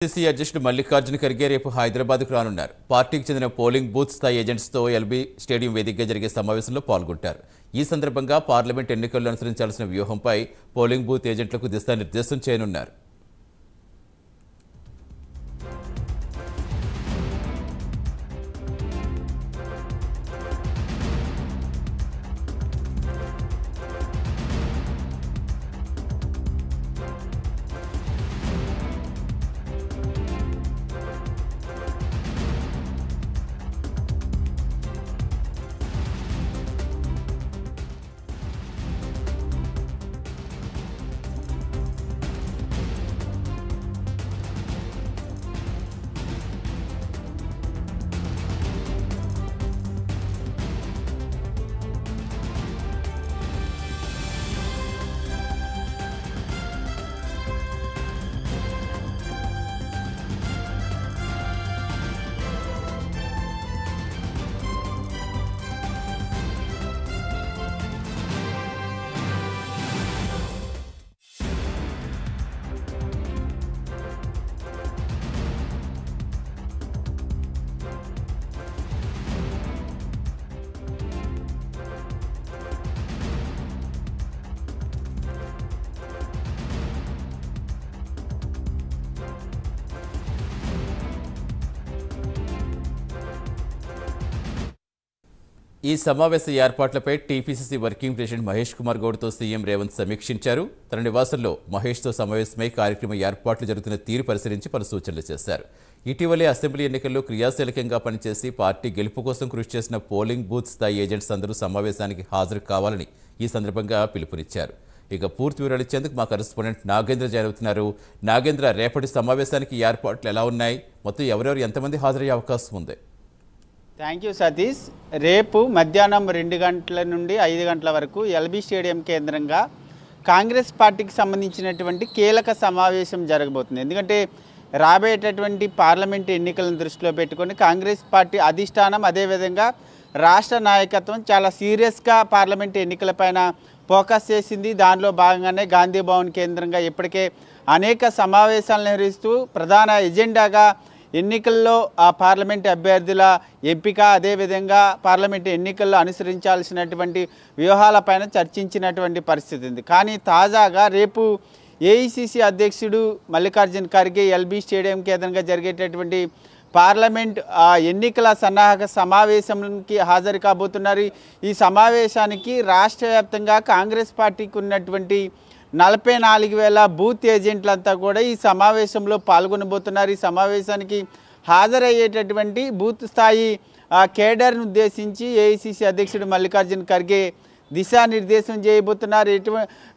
AICC అధ్యక్షుడు మల్లికార్జున ఖర్గే రేపు హైదరాబాద్కు రానున్నారు. పార్టీకి చెందిన పోలింగ్ బూత్ స్థాయి ఏజెంట్స్తో ఎల్బీ స్టేడియం వేదికగా జరిగే సమావేశంలో పాల్గొంటారు. ఈ సందర్భంగా పార్లమెంట్ ఎన్నికల్లో అనుసరించాల్సిన వ్యూహంపై పోలింగ్ బూత్ ఏజెంట్లకు దిశానిర్దేశం చేయనున్నారు. ఈ సమావేశ ఏర్పాట్లపై TPCC working president Mahesh Kumar గౌడ్తో సీఎం రేవంత్ సమీక్షించారు. తన నివాసంలో మహేష్తో సమావేశమై కార్యక్రమ ఏర్పాట్లు జరుగుతున్న తీరు పరిశీలించి పలు సూచనలు చేశారు. ఇటీవలే అసెంబ్లీ ఎన్నికల్లో క్రియాశీలకంగా పనిచేసి పార్టీ గెలుపు కోసం కృషి చేసిన పోలింగ్ బూత్ స్థాయి ఏజెంట్స్ అందరూ సమావేశానికి హాజరు కావాలని ఈ సందర్భంగా పిలుపునిచ్చారు. ఇక పూర్తి వివరాలు ఇచ్చేందుకు మా కరెస్పాండెంట్ నాగేంద్ర జరుగుతున్నారు. నాగేంద్ర, రేపటి సమావేశానికి ఏర్పాట్లు ఎలా ఉన్నాయి? మొత్తం ఎవరెవరు ఎంతమంది హాజరయ్యే అవకాశం ఉంది? Thank you Satish. రేపు మధ్యాహ్నం 2 గంటల నుండి 5 గంటల వరకు ఎల్బీ స్టేడియం కేంద్రంగా కాంగ్రెస్ పార్టీకి సంబంధించినటువంటి కీలక సమావేశం జరగబోతుంది. ఎందుకంటే రాబోయేటటువంటి పార్లమెంటు ఎన్నికలను దృష్టిలో పెట్టుకొని కాంగ్రెస్ పార్టీ అధిష్టానం అదేవిధంగా రాష్ట్ర నాయకత్వం చాలా సీరియస్గా పార్లమెంటు ఎన్నికలపైన ఫోకస్ చేసింది. దానిలో భాగంగానే గాంధీ భవన్ కేంద్రంగా ఇప్పటికే అనేక సమావేశాలు నిర్వహిస్తూ ప్రధాన ఎజెండాగా ఎన్నికల్లో ఆ పార్లమెంట్ అభ్యర్థుల ఎంపిక అదేవిధంగా పార్లమెంటు ఎన్నికల్లో అనుసరించాల్సినటువంటి వ్యూహాలపైన చర్చించినటువంటి పరిస్థితి ఉంది. కానీ తాజాగా రేపు ఏఐసీసీ అధ్యక్షుడు మల్లికార్జున ఖర్గే ఎల్బీ స్టేడియం కేంద్రంగా జరిగేటటువంటి పార్లమెంట్ ఎన్నికల సన్నాహక సమావేశానికి హాజరు కాబోతున్నారు. ఈ సమావేశానికి రాష్ట్ర వ్యాప్తంగా కాంగ్రెస్ పార్టీకి ఉన్నటువంటి 44,000 బూత్ ఏజెంట్లంతా కూడా ఈ సమావేశంలో పాల్గొనబోతున్నారు. ఈ సమావేశానికి హాజరయ్యేటటువంటి బూత్ స్థాయి కేడర్ను ఉద్దేశించి ఏఐసీసీ అధ్యక్షుడు మల్లికార్జున ఖర్గే దిశానిర్దేశం చేయబోతున్నారు.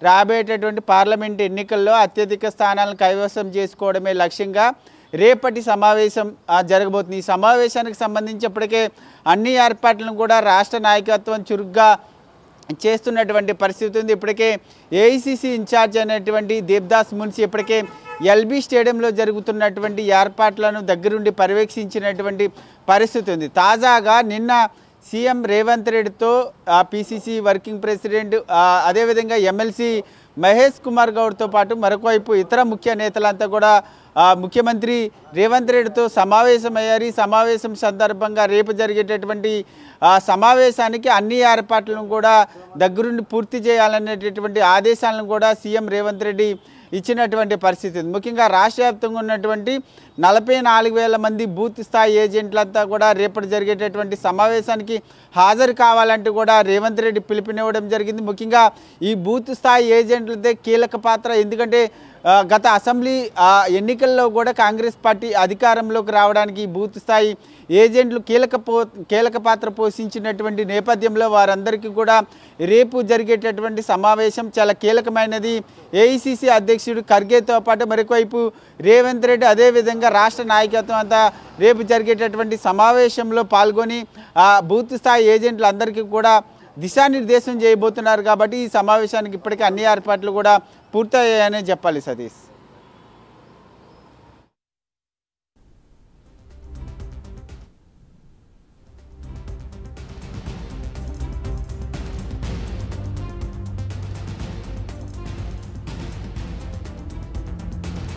రాబోయేటటువంటి పార్లమెంట్ ఎన్నికల్లో అత్యధిక స్థానాలను కైవసం చేసుకోవడమే లక్ష్యంగా రేపటి సమావేశం జరగబోతుంది. ఈ సమావేశానికి సంబంధించి ఇప్పటికే అన్ని ఏర్పాట్లను కూడా రాష్ట్ర నాయకత్వం చురుగ్గా చేస్తున్నటువంటి పరిస్థితి ఉంది. ఇప్పటికే ఏఐసీసీ ఇన్ఛార్జ్ అయినటువంటి దేబ్దాస్ మున్సి ఇప్పటికే ఎల్బీ స్టేడియంలో జరుగుతున్నటువంటి ఏర్పాట్లను దగ్గరుండి పర్యవేక్షించినటువంటి పరిస్థితి ఉంది. తాజాగా నిన్న సీఎం రేవంత్ రెడ్డితో పీసీసీ వర్కింగ్ ప్రెసిడెంట్ అదేవిధంగా ఎమ్మెల్సీ మహేష్ కుమార్ గౌడ్తో పాటు మరొకవైపు ఇతర ముఖ్య నేతలంతా కూడా ముఖ్యమంత్రి రేవంత్ రెడ్డితో సమావేశమయ్యారు. ఈ సమావేశం సందర్భంగా రేపు జరిగేటటువంటి సమావేశానికి అన్ని ఏర్పాట్లను కూడా దగ్గరుండి పూర్తి చేయాలనేటటువంటి ఆదేశాలను కూడా సీఎం రేవంత్ రెడ్డి ఇచ్చినటువంటి పరిస్థితి ఉంది. ముఖ్యంగా రాష్ట్ర వ్యాప్తంగా ఉన్నటువంటి 44,000 మంది బూత్ స్థాయి ఏజెంట్లంతా కూడా రేపటి జరిగేటటువంటి సమావేశానికి హాజరు కావాలంటూ కూడా రేవంత్ రెడ్డి పిలుపునివ్వడం జరిగింది. ముఖ్యంగా ఈ బూత్ స్థాయి ఏజెంట్లదే కీలక పాత్ర. ఎందుకంటే గత అసెంబ్లీ ఎన్నికల్లో కూడా కాంగ్రెస్ పార్టీ అధికారంలోకి రావడానికి ఈ బూత్ స్థాయి ఏజెంట్లు కీలక పాత్ర పోషించినటువంటి నేపథ్యంలో వారందరికీ కూడా రేపు జరిగేటటువంటి సమావేశం చాలా కీలకమైనది. ఏఐసీసీ అధ్యక్షుడు ఖర్గేతో పాటు మరొకవైపు రేవంత్ రెడ్డి అదేవిధంగా రాష్ట్ర నాయకత్వం అంతా రేపు జరిగేటటువంటి సమావేశంలో పాల్గొని బూత్ స్థాయి ఏజెంట్లందరికీ కూడా దిశానిర్దేశం చేయబోతున్నారు. కాబట్టి ఈ సమావేశానికి ఇప్పటికే అన్ని ఏర్పాట్లు కూడా పూర్తయ్యాయనే చెప్పాలి సతీష్.